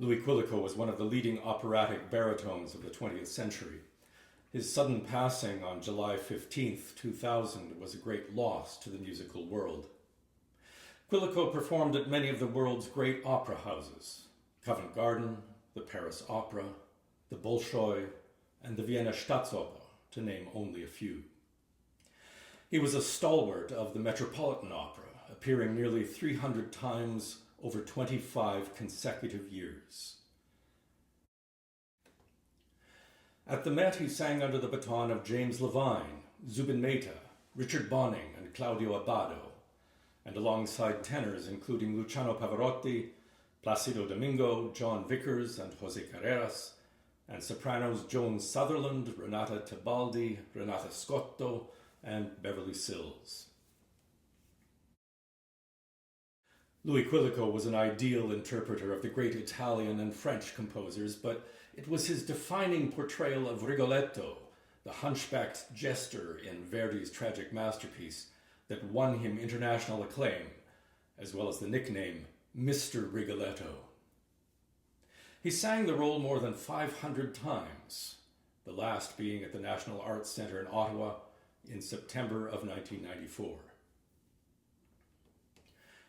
Louis Quilico was one of the leading operatic baritones of the 20th century. His sudden passing on July 15, 2000 was a great loss to the musical world. Quilico performed at many of the world's great opera houses, Covent Garden, the Paris Opera, the Bolshoi, and the Vienna Staatsoper, to name only a few. He was a stalwart of the Metropolitan Opera, appearing nearly 300 times over 25 consecutive years. At the Met, he sang under the baton of James Levine, Zubin Mehta, Richard Bonynge and Claudio Abbado, and alongside tenors including Luciano Pavarotti, Placido Domingo, John Vickers and José Carreras, and sopranos Joan Sutherland, Renata Tebaldi, Renata Scotto, and Beverly Sills. Louis Quilico was an ideal interpreter of the great Italian and French composers, but it was his defining portrayal of Rigoletto, the hunchbacked jester in Verdi's tragic masterpiece, that won him international acclaim, as well as the nickname Mr. Rigoletto. He sang the role more than 500 times, the last being at the National Arts Centre in Ottawa in September of 1994.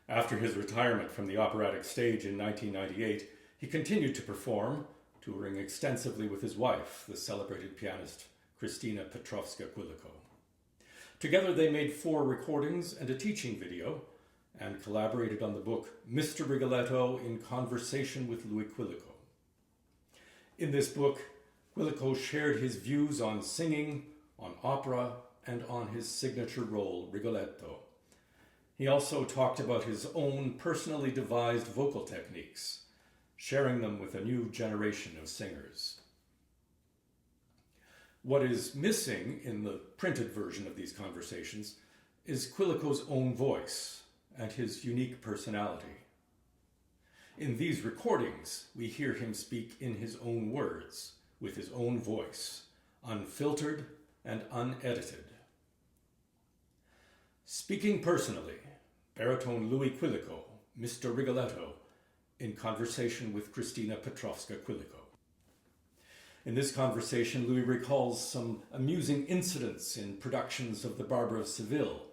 After his retirement from the operatic stage in 1998, he continued to perform, touring extensively with his wife, the celebrated pianist Christina Petrowska Quilico. Together they made 4 recordings and a teaching video, and collaborated on the book Mr. Rigoletto in Conversation with Louis Quilico. In this book, Quilico shared his views on singing, on opera, and on his signature role, Rigoletto. He also talked about his own personally devised vocal techniques, sharing them with a new generation of singers. What is missing in the printed version of these conversations is Quilico's own voice and his unique personality. In these recordings, we hear him speak in his own words, with his own voice, unfiltered and unedited. Speaking personally, baritone Louis Quilico, Mr. Rigoletto, in conversation with Christina Petrowska Quilico. In this conversation, Louis recalls some amusing incidents in productions of The Barber of Seville,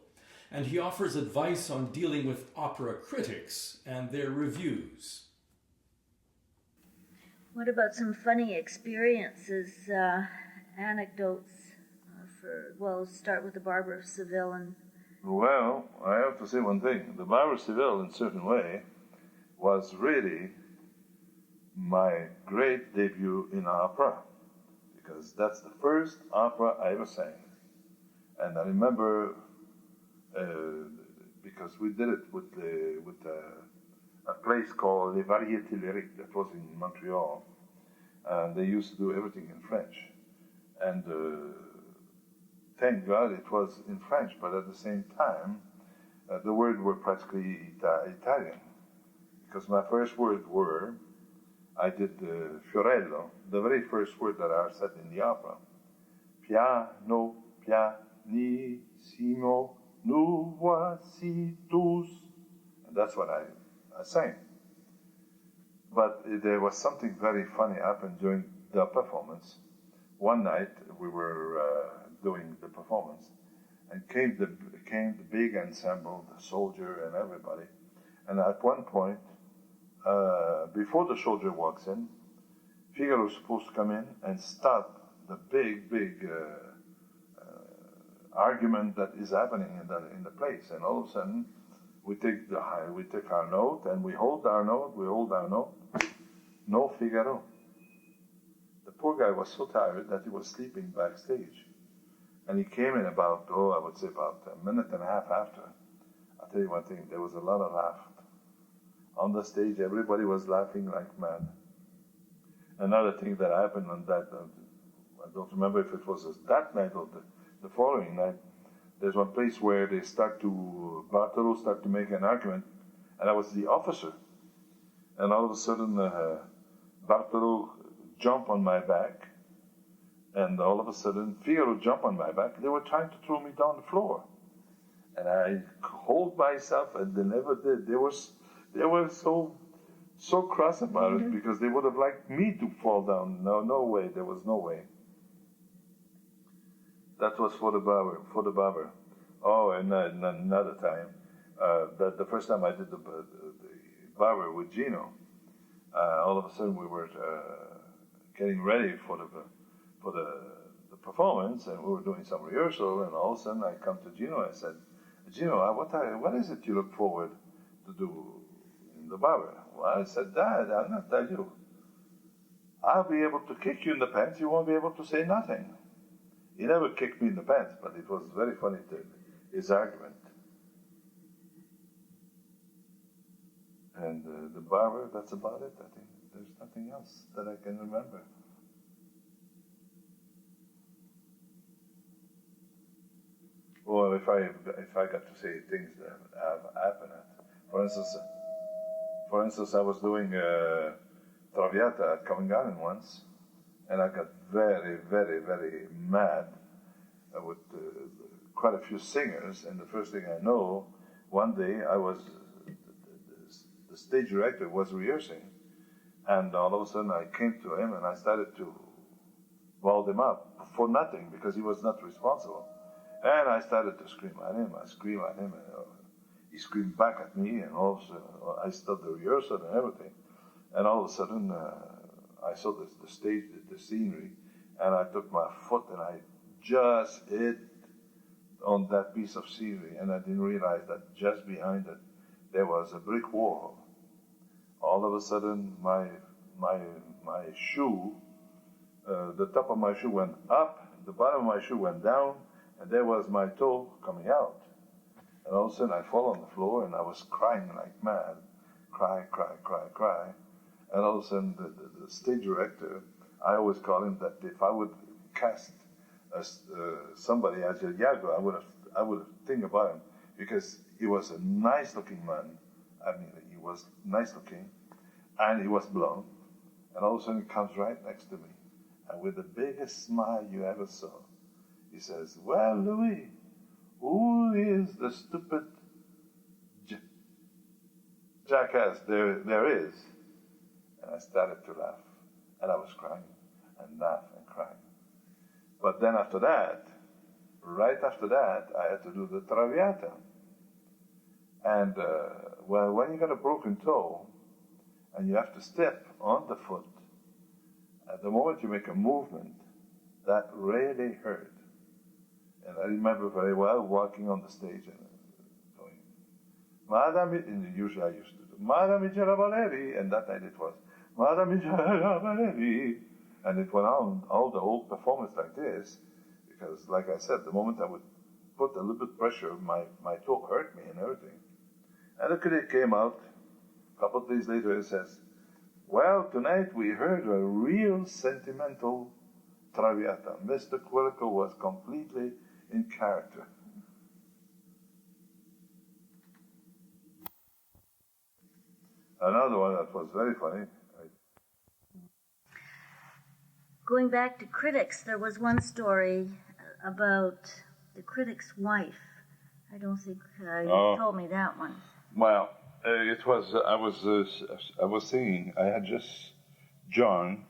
and he offers advice on dealing with opera critics and their reviews. What about some funny experiences, anecdotes start with The Barber of Seville and... Well, I have to say one thing. The Barber of Seville, in a certain way, was really my great debut in opera, because that's the first opera I ever sang. And I remember, because we did it with a place called Les Variétés Lyriques that was in Montreal, and they used to do everything in French. And thank God it was in French, but at the same time, the words were practically Italian. Because my first words were, I did Fiorello, the very first word that are said in the opera. Piano, pianissimo, nous voici tous. And that's what I sang. But there was something very funny happened during the performance. One night we were doing the performance, and came the big ensemble, the soldier and everybody. And at one point, before the soldier walks in, Figaro is supposed to come in and stop the big argument that is happening in the place. And all of a sudden, we take our note and we hold our note. No Figaro. The poor guy was so tired that he was sleeping backstage. And he came in about a minute and a half after. I'll tell you one thing, there was a lot of laugh. On the stage, everybody was laughing like mad. Another thing that happened on that, I don't remember if it was that night or the following night, there's one place where Bartolo start to make an argument, and I was the officer. And all of a sudden, Bartolo jumped on my back, and all of a sudden, Figaro jumped on my back. They were trying to throw me down the floor. And I hold myself, and they never did. They were so cross about it, because they would have liked me to fall down. No way. There was no way. That was for the barber. Oh, and another time, the first time I did the barber with Gino, all of a sudden we were getting ready for the performance, and we were doing some rehearsal, and all of a sudden I come to Gino and I said, Gino, what is it you look forward to do in the barber? Well, I said, Dad, I'll not tell you. I'll be able to kick you in the pants, you won't be able to say nothing. He never kicked me in the pants, but it was very funny, his argument. And the barber, that's about it. I think there's nothing else that I can remember. Well, if I got to say things that have happened, for instance, I was doing Traviata at Covent Garden once, and I got very, very, very mad with quite a few singers. And the first thing I know, one day the stage director was rehearsing, and all of a sudden I came to him and I started to ball him up for nothing, because he was not responsible. And I started to scream at him. I screamed at him, and he screamed back at me, and all of a sudden I stopped the rehearsal and everything. And all of a sudden I saw the stage, the scenery, and I took my foot and I just hit on that piece of scenery, and I didn't realize that just behind it there was a brick wall. All of a sudden my shoe, the top of my shoe went up, the bottom of my shoe went down, and there was my toe coming out. And all of a sudden I fall on the floor, and I was crying like mad. Cry. And all of a sudden the stage director, I always call him that if I would cast somebody as a Iago, I would think about him, because he was a nice looking man. I mean, he was nice looking, and he was blonde. And all of a sudden he comes right next to me, and with the biggest smile you ever saw, he says, "Well, Louis, who is the stupid jackass there is?" And I started to laugh, and I was crying and laughing and crying. But then after that, right after that, I had to do the Traviata. And well, when you got a broken toe and you have to step on the foot, at the moment you make a movement, that really hurt. And I remember very well walking on the stage and going, Madame, and usually I used to do, Madame Valeri, and that night it was, Madame Valeri. And it went on all the whole performance like this, because like I said, the moment I would put a little bit pressure, my toe hurt me and everything. And the critic came out, a couple of days later, and says, "Well, tonight we heard a real sentimental Traviata. Mr. Quilico was completely in character." Another one that was very funny. Going back to critics, there was one story about the critic's wife. I don't think you told me that one. Well, it was. I was singing. I had just joined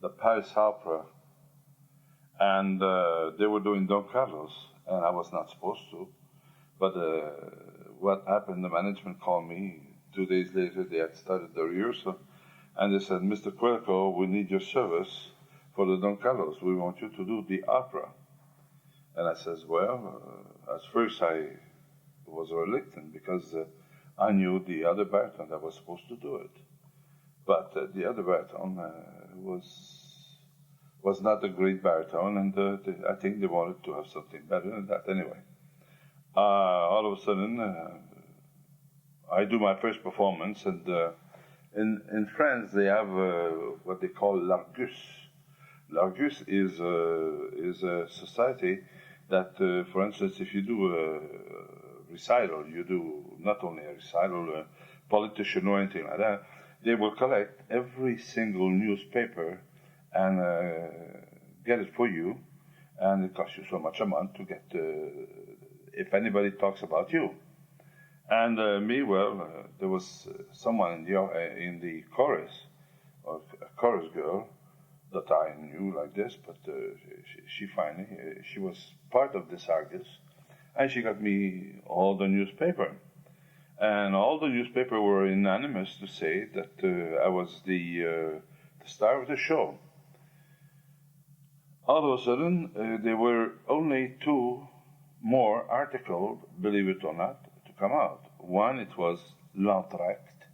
the Paris Opera, and they were doing Don Carlos, and I was not supposed to. But what happened? The management called me 2 days later. They had started the rehearsal, and they said, "Mr. Quilico, we need your service for the Don Carlos. We want you to do the opera." And I says, well, at first I was reluctant, because I knew the other baritone that was supposed to do it. But the other baritone was not a great baritone, and I think they wanted to have something better than that anyway. All of a sudden, I do my first performance, and in France they have what they call l'Argus. L'Argus is a society that, for instance, if you do a recital, you do not only a recital, a politician or anything like that, they will collect every single newspaper and get it for you, and it costs you so much a month to get, if anybody talks about you. And there was someone in the chorus, or a chorus girl, that I knew like this, but she finally, she was part of this Argus, and she got me all the newspaper. And all the newspaper were unanimous to say that I was the star of the show. All of a sudden, there were only 2 more articles, believe it or not, to come out. One, it was l'entracte,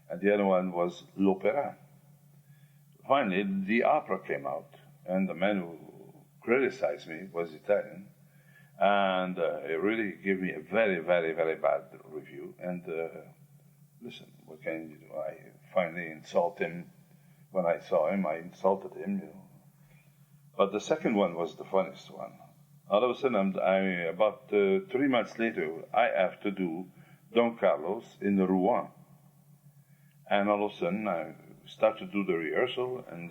and the other one was l'opéra. Finally, the opera came out, and the man who criticized me was Italian, and it really gave me a very, very, very bad review. And listen, what can you do? I finally insulted him. When I saw him, I insulted him, But the second one was the funniest one. All of a sudden, about 3 months later, I have to do Don Carlos in Rouen. And all of a sudden, I start to do the rehearsal, and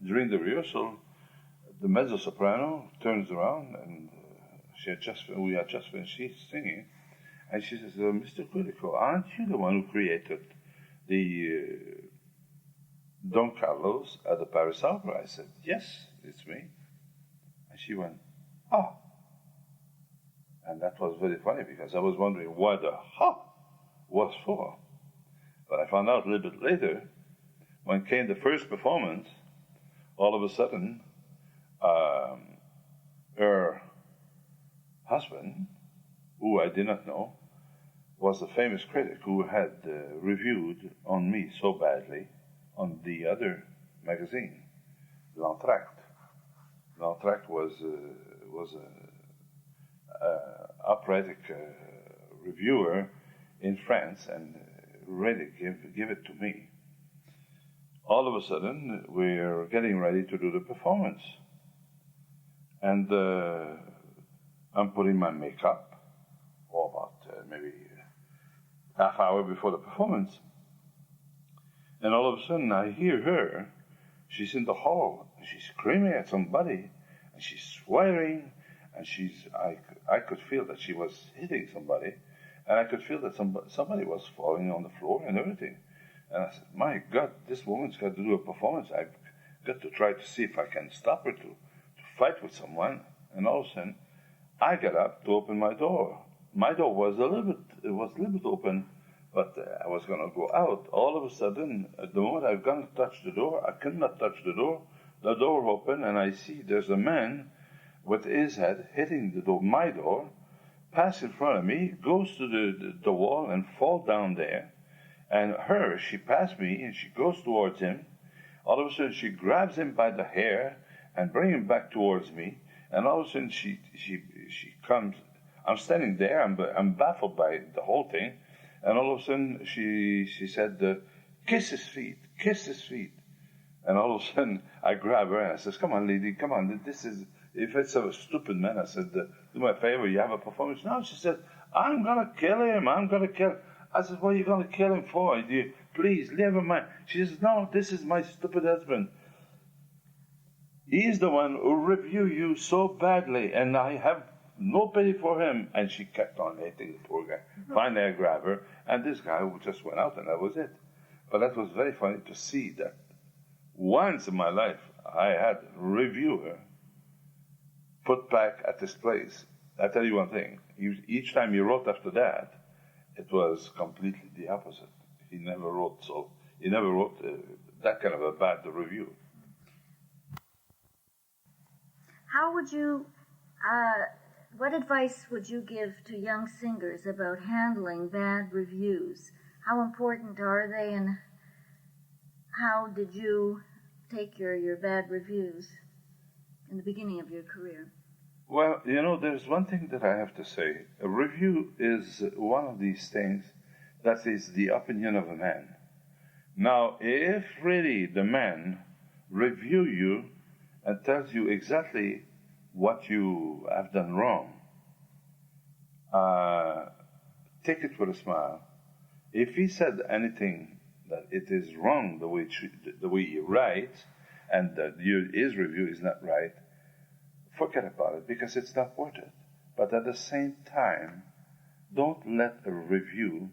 during the rehearsal, the mezzo-soprano turns around, and we had just finished singing, and she says, Mr. Quilico, aren't you the one who created the Don Carlos at the Paris Opera? I said, yes, it's me. And she went, oh. And that was very funny, because I was wondering what the was for. But I found out a little bit later, when came the first performance, all of a sudden, her husband, who I did not know, was a famous critic who had reviewed on me so badly on the other magazine, L'Entracte. L'Entracte was an operatic reviewer in France, and really give it to me. All of a sudden, we're getting ready to do the performance. And I'm putting my makeup, about maybe half hour before the performance. And all of a sudden, I hear her. She's in the hall, and she's screaming at somebody, and she's swearing, and I could feel that she was hitting somebody, and I could feel that somebody was falling on the floor and everything. And I said, my God, this woman's got to do a performance. I've got to try to see if I can stop her to fight with someone. And all of a sudden, I got up to open my door. My door was a little bit open, but I was going to go out. All of a sudden, at the moment I've gone to touch the door, I could not touch the door. The door opened, and I see there's a man with his head hitting the door, my door, pass in front of me, goes to the wall and fall down there. And she passed me, and she goes towards him. All of a sudden, she grabs him by the hair and brings him back towards me. And all of a sudden, she comes. I'm standing there. I'm baffled by the whole thing. And all of a sudden, she said, kiss his feet, kiss his feet. And all of a sudden, I grab her and I says, come on, lady, come on. If it's a stupid man, I said, do me a favor, you have a performance now? She said, I'm going to kill him. I said, what are you going to kill him for? Please, never mind. She says, no, this is my stupid husband. He's the one who reviewed you so badly, and I have no pity for him. And she kept on hating the poor guy. Finally, I grabbed her, and this guy just went out, and that was it. But that was very funny to see that once in my life, I had a reviewer put back at this place. I tell you one thing, each time he wrote after that, it was completely the opposite. He never wrote that kind of a bad review. How would you, what advice would you give to young singers about handling bad reviews? How important are they, and how did you take your bad reviews in the beginning of your career? Well, there's one thing that I have to say. A review is one of these things That is the opinion of a man. Now, if really the man review you and tells you exactly what you have done wrong, take it with a smile. If he said anything that it is wrong the way he writes, and that his review is not right, forget about it, because it's not worth it. But at the same time, don't let a review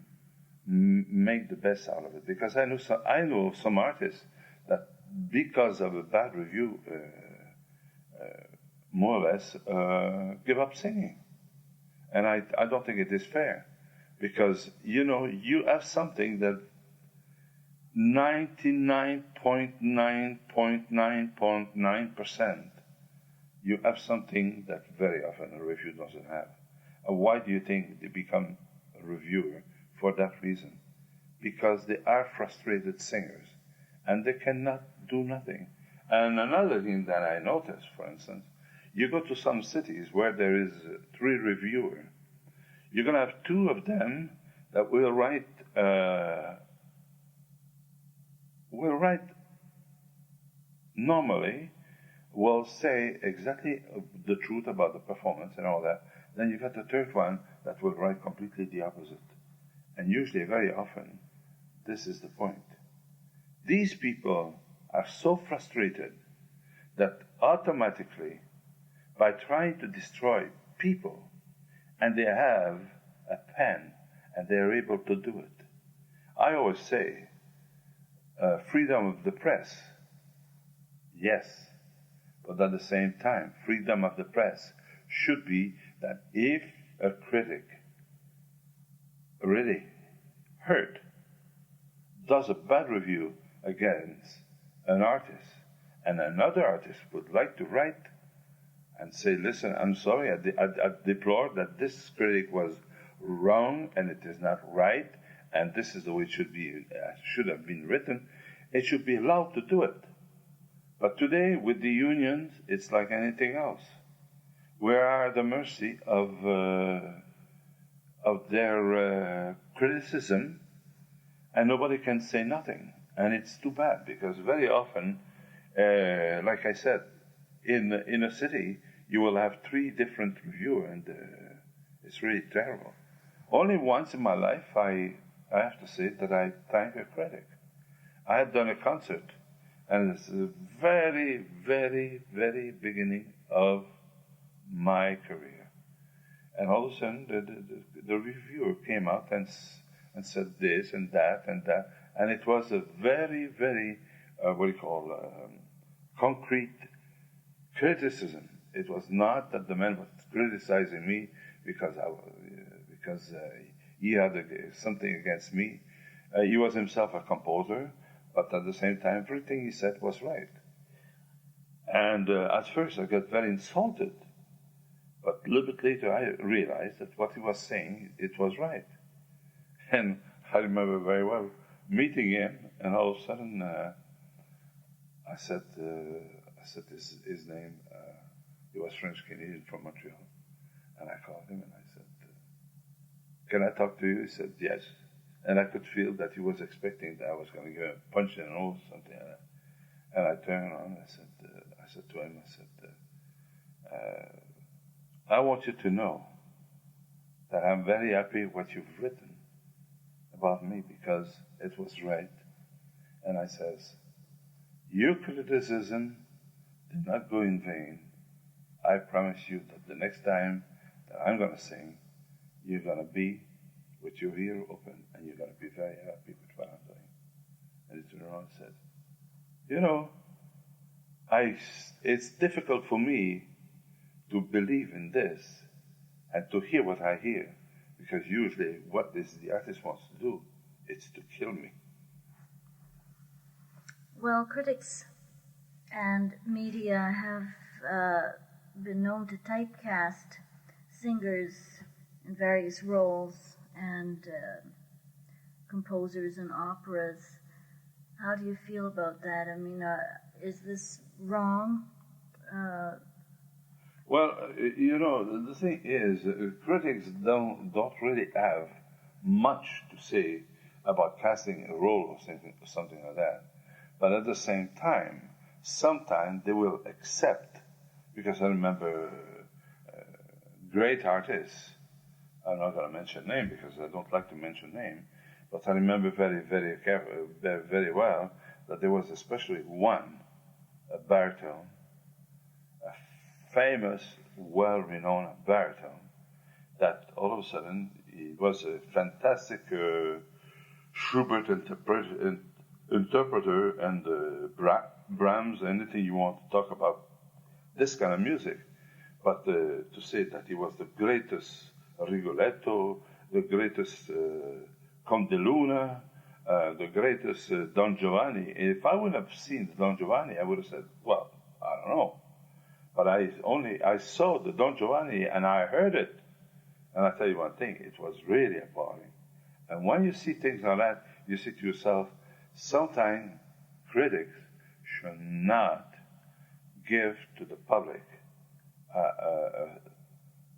make the best out of it, because I know some artists that, because of a bad review, more or less give up singing, and I don't think it is fair, because you have something that 99.9.9.9%, you have something that very often a review doesn't have. And why do you think they become a reviewer? For that reason. Because they are frustrated singers, and they cannot do nothing. And another thing that I noticed, for instance, you go to some cities where there is 3 reviewers. You're going to have 2 of them that will write normally, will say exactly the truth about the performance and all that. Then you got the 3rd one that will write completely the opposite. And usually, very often, this is the point. These people are so frustrated that automatically, by trying to destroy people, and they have a pen, and they are able to do it. I always say, freedom of the press, yes, but at the same time, freedom of the press should be that if a critic really hurt does a bad review against an artist, and another artist would like to write and say, listen, I'm sorry, I deplore that this critic was wrong and it is not right, and this is the way it should have been written, it should be allowed to do it. But today, with the unions, it's like anything else. We are at the mercy of their criticism, and nobody can say nothing. And it's too bad, because very often, like I said, in a city, you will have 3 different reviewers, and it's really terrible. Only once in my life, I have to say that I thank a critic. I had done a concert, and it's the very, very, very beginning of my career. And all of a sudden, the reviewer came out and said this and that and that. And it was a very, very, concrete criticism. It was not that the man was criticizing me because he had something against me. He was himself a composer, but at the same time, everything he said was right. And at first, I got very insulted. But a little bit later, I realized that what he was saying, it was right. And I remember very well meeting him, and all of a sudden, I said his name. He was French-Canadian from Montreal. And I called him and I said, can I talk to you? He said, yes. And I could feel that he was expecting that I was going to give him a punch in the nose or something like that. And I turned around and I said to him, I want you to know that I'm very happy what you've written about me, because it was right. And I says, your criticism did not go in vain. I promise you that the next time that I'm going to sing, you're going to be with your ear open, and you're going to be very happy with what I'm doing. And he turned around and said, it's difficult for me to believe in this and to hear what I hear, because usually what the artist wants to do is to kill me. Well, critics and media have been known to typecast singers in various roles and composers in operas. How do you feel about that? I mean, is this wrong? Well, the thing is, critics don't really have much to say about casting a role or something like that. But at the same time, sometimes they will accept, because I remember great artists, I'm not going to mention name because I don't like to mention name, but I remember very well that there was especially one, a baritone, a famous, well-renowned baritone, that all of a sudden he was a fantastic Schubert interpreter and Brahms, anything you want to talk about this kind of music. But to say that he was the greatest Rigoletto, the greatest Conte de Luna, the greatest Don Giovanni. If I would have seen the Don Giovanni, I would have said, well, I don't know. But I saw the Don Giovanni and I heard it. And I tell you one thing, it was really appalling. And when you see things like that, you say to yourself, sometimes critics should not give to the public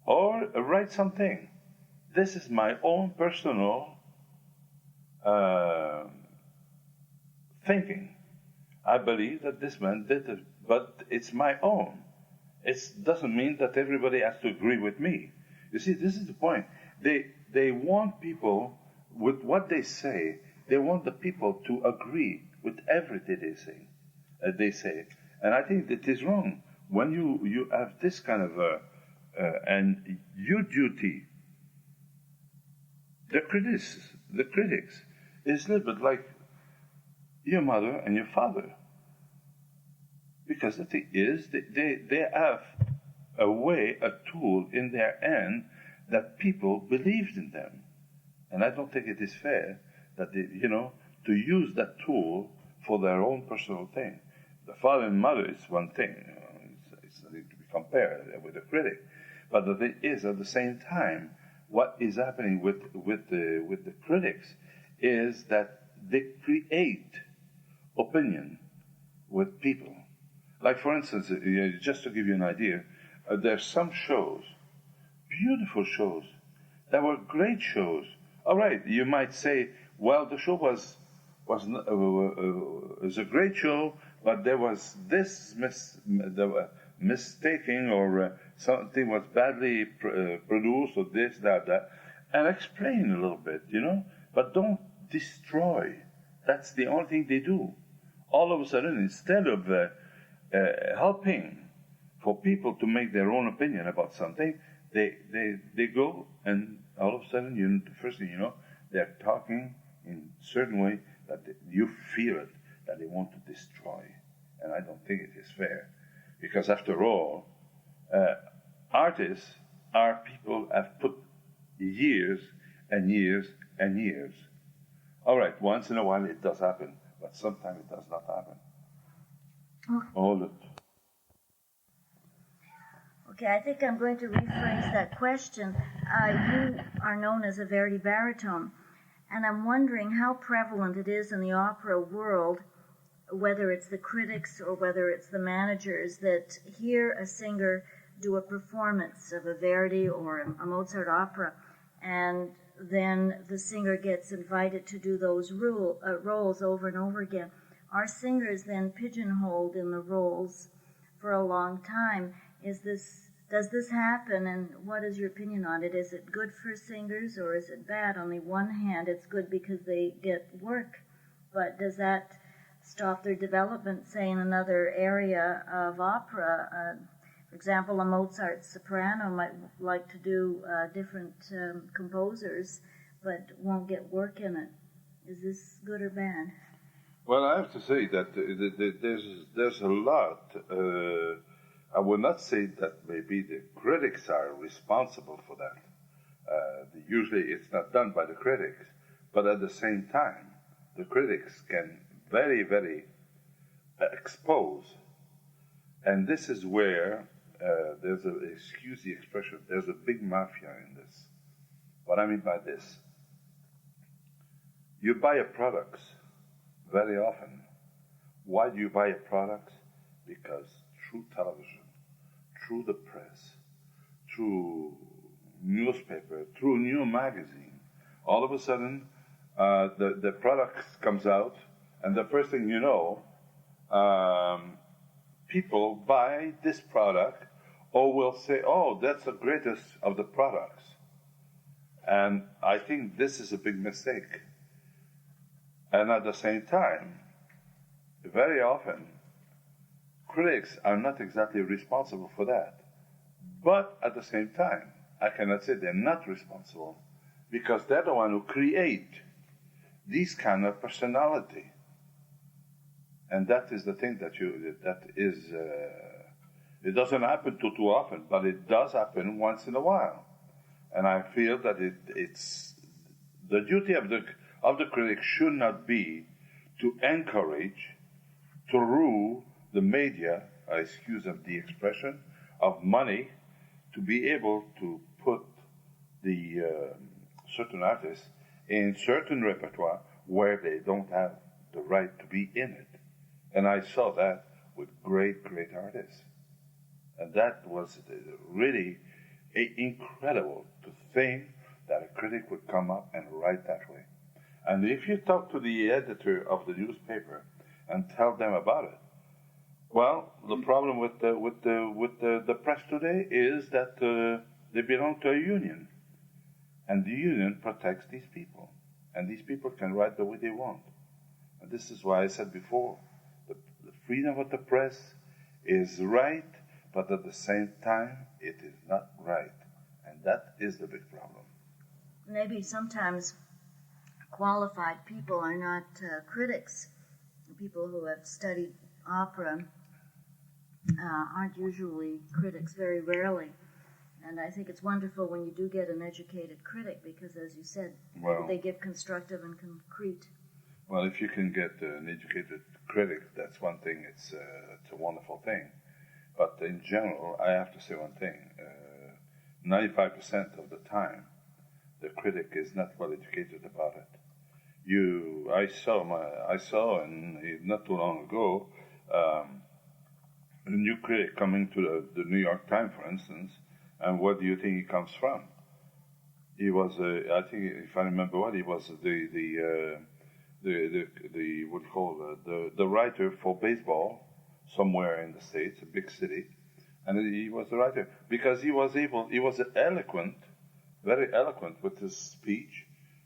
or write something. This is my own personal thinking. I believe that this man did it, but it's my own. It doesn't mean that everybody has to agree with me. You see, this is the point. They want people, with what they say, they want the people to agree with everything they say. And I think that is wrong. When you have this kind of and your duty, the critics is a little bit like your mother and your father. Because the thing is, they have a way, a tool in their hand that people believed in them. And I don't think it is fair that they, to use that tool for their own personal thing. The father and mother is one thing, it's nothing to be compared with a critic. But the thing is, at the same time, what is happening with the critics is that they create opinion with people. Like, for instance, just to give you an idea, there's some shows, beautiful shows, that were great shows. All right, you might say, well, the show was a great show, but there was this mistaking, or something was badly produced, or this, that, and explain a little bit, but don't destroy. That's the only thing they do. All of a sudden, instead of helping for people to make their own opinion about something, they go, and all of a sudden, the first thing you know, they're talking in a certain way that you feel it, that they want to destroy. And I don't think it is fair. Because after all, artists are people have put years and years and years. All right, once in a while it does happen, but sometimes it does not happen. All it. Okay, I think I'm going to rephrase that question. You are known as a Verdi baritone, and I'm wondering how prevalent it is in the opera world, whether it's the critics or whether it's the managers, that hear a singer do a performance of a Verdi or a Mozart opera, and then the singer gets invited to do those roles over and over again. Are singers then pigeonholed in the roles for a long time? Does this happen, and what is your opinion on it? Is it good for singers or is it bad? On the one hand, it's good because they get work, but does that stop their development, say, in another area of opera? For example, a Mozart soprano might like to do different composers, but won't get work in it. Is this good or bad? Well, I have to say that there's a lot. I would not say that maybe the critics are responsible for that. Usually it's not done by the critics, but at the same time, the critics can very, very expose. And this is where excuse the expression, there's a big mafia in this. What I mean by this, you buy a product very often. Why do you buy a product? Because through television, through the press, through newspaper, through new magazine, All of a sudden, the product comes out, and the first thing you know, people buy this product, or will say, "Oh, that's the greatest of the products." And I think this is a big mistake. And at the same time, very often, critics are not exactly responsible for that. But at the same time, I cannot say they're not responsible, because they're the one who create these kind of personality. And that is the thing it doesn't happen too often, but it does happen once in a while. And I feel that it's the duty of the critic should not be to encourage, to rule the media, excuse of the expression, of money, to be able to put the certain artists in certain repertoire where they don't have the right to be in it. And I saw that with great artists. And that was really incredible to think that a critic would come up and write that way. And if you talk to the editor of the newspaper and tell them about it, well, the problem with the press today is that they belong to a union, and the union protects these people, and these people can write the way they want. And this is why I said before, the freedom of the press is right, but at the same time, it is not right. And that is the big problem. Maybe sometimes qualified people are not critics. People who have studied opera aren't usually critics, very rarely. And I think it's wonderful when you do get an educated critic, because, as you said, they give constructive and concrete. Well, if you can get an educated critic, that's one thing. It's a wonderful thing. But in general, I have to say one thing. 95% of the time, the critic is not well educated about it. I saw, and not too long ago, a new critic coming to the New York Times, for instance, and where do you think he comes from? He was, I think, if I remember well, he was the writer for baseball somewhere in the States, a big city, and he was the writer because he was eloquent, very eloquent with his speech.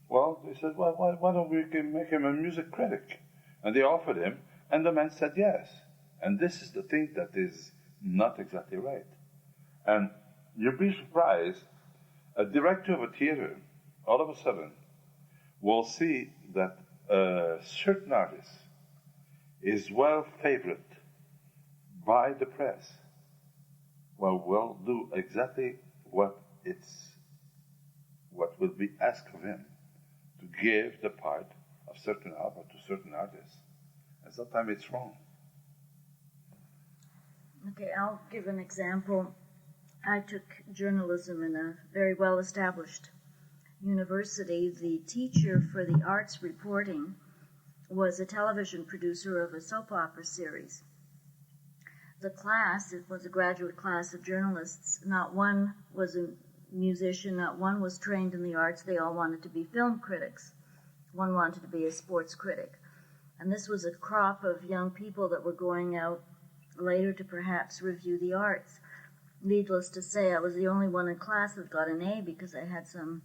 Well, they said, well, why don't we make him a music critic? And they offered him, and the man said yes. And this is the thing that is not exactly right. And you'll be surprised, a director of a theater, all of a sudden, will see that a certain artist is well favored by the press. Well, we'll do exactly what will be asked of him, to give the part of certain opera to certain artists. And sometimes it's wrong. Okay, I'll give an example. I took journalism in a very well-established university. The teacher for the arts reporting was a television producer of a soap opera series. The class, it was a graduate class of journalists. Not one was a musician, not one was trained in the arts. They all wanted to be film critics. One wanted to be a sports critic. And this was a crop of young people that were going out later to perhaps review the arts. Needless to say, I was the only one in class that got an A because I had some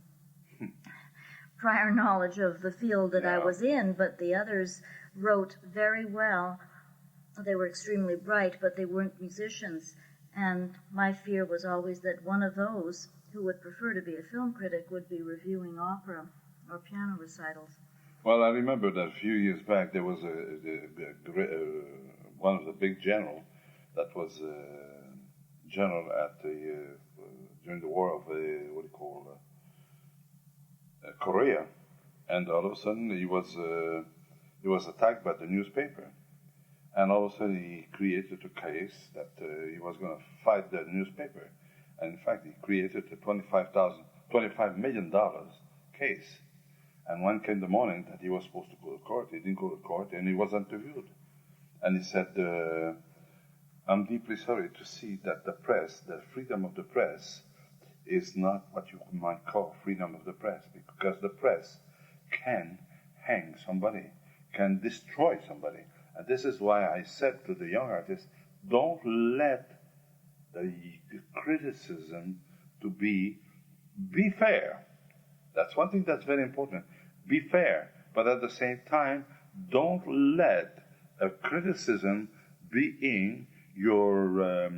prior knowledge of the field that I was in, but the others wrote very well. They were extremely bright, but they weren't musicians. And my fear was always that one of those who would prefer to be a film critic would be reviewing opera or piano recitals. Well, I remember that a few years back there was one of the big general that was general at during the war of Korea, and all of a sudden he was attacked by the newspaper, and all of a sudden he created a case that he was going to fight the newspaper, and in fact he created a $25 million case. And one came the morning that he was supposed to go to court. He didn't go to court, and he was interviewed. And he said, I'm deeply sorry to see that the press, the freedom of the press, is not what you might call freedom of the press, because the press can hang somebody, can destroy somebody. And this is why I said to the young artists, don't let the criticism to be fair. That's one thing that's very important. Be fair, but at the same time, don't let a criticism be in your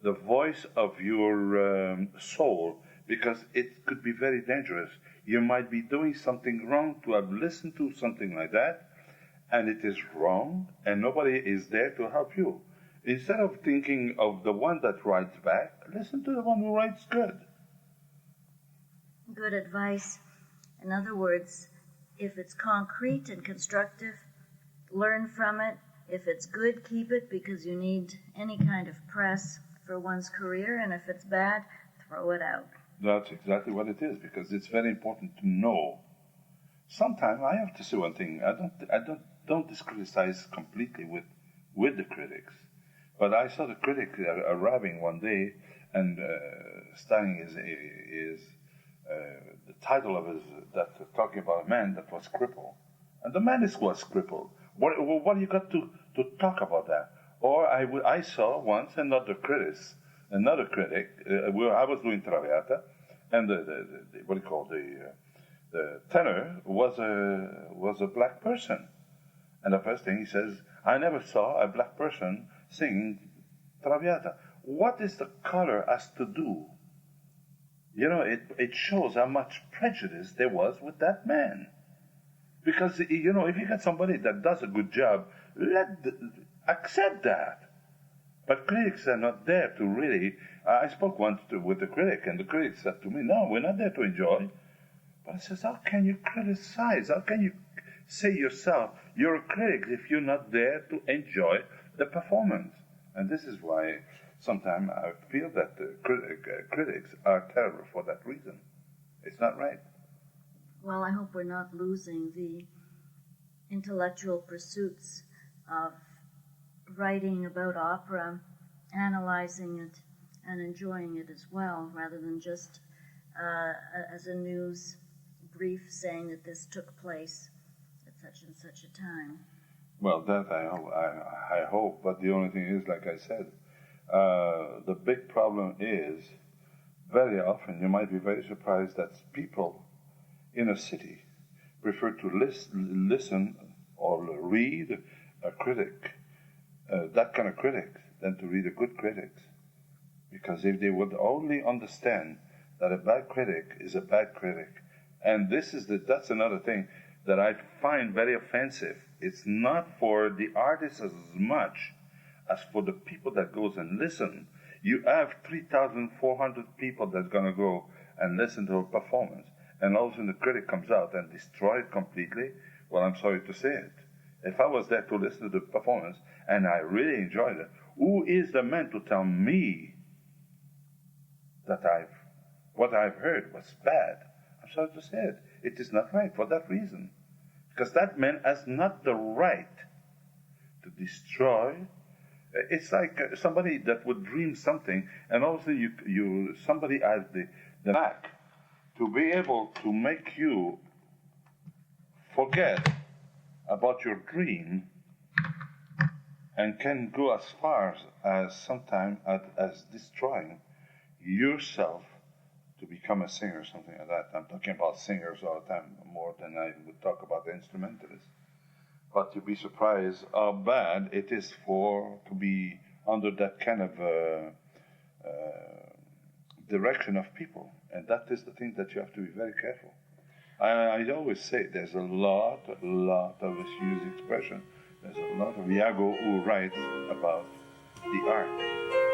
the voice of your soul, because it could be very dangerous. You might be doing something wrong to have listened to something like that, and it is wrong, and nobody is there to help you. Instead of thinking of the one that writes back, listen to the one who writes good. Good advice. In other words, if it's concrete and constructive, learn from it. If it's good, keep it, because you need any kind of press for one's career, and if it's bad, throw it out. That's exactly what it is, because it's very important to know. Sometimes I have to say one thing. I don't criticize completely with the critics, but I saw the critic arriving one day and starting his the title of his that talking about a man that was crippled, and the man was crippled. What do you got to talk about that? Or I saw once another critic. I was doing Traviata, and the tenor was a black person, and the first thing he says, I never saw a black person singing Traviata. What is the color has to do? It shows how much prejudice there was with that man. Because, if you got somebody that does a good job, accept that. But critics are not there to really... I spoke once with the critic, and the critic said to me, no, we're not there to enjoy. But I says, how can you criticize? How can you say yourself you're a critic if you're not there to enjoy the performance? And this is why sometimes I feel that the critics are terrible for that reason. It's not right. Well, I hope we're not losing the intellectual pursuits of writing about opera, analyzing it, and enjoying it as well, rather than just as a news brief saying that this took place at such and such a time. Well, that I hope, but the only thing is, like I said, the big problem is very often you might be very surprised that people in a city prefer to listen or read a critic, that kind of critic, than to read a good critic. Because if they would only understand that a bad critic is a bad critic, and that's another thing that I find very offensive. It's not for the artists as much as for the people that goes and listen. You have 3,400 people that's going to go and listen to a performance, and all of a sudden the critic comes out and destroys it completely. Well, I'm sorry to say it. If I was there to listen to the performance and I really enjoyed it, who is the man to tell me that what I've heard was bad? I'm sorry to say it. It is not right for that reason. Because that man has not the right to destroy. It's like somebody that would dream something, and also somebody has the knack to be able to make you forget about your dream, and can go as far as sometimes as destroying yourself to become a singer or something like that. I'm talking about singers all the time, more than I would talk about the instrumentalists. But you'd be surprised how bad it is to be under that kind of direction of people. And that is the thing that you have to be very careful. I always say there's a lot of misused expression. There's a lot of Iago who writes about the art.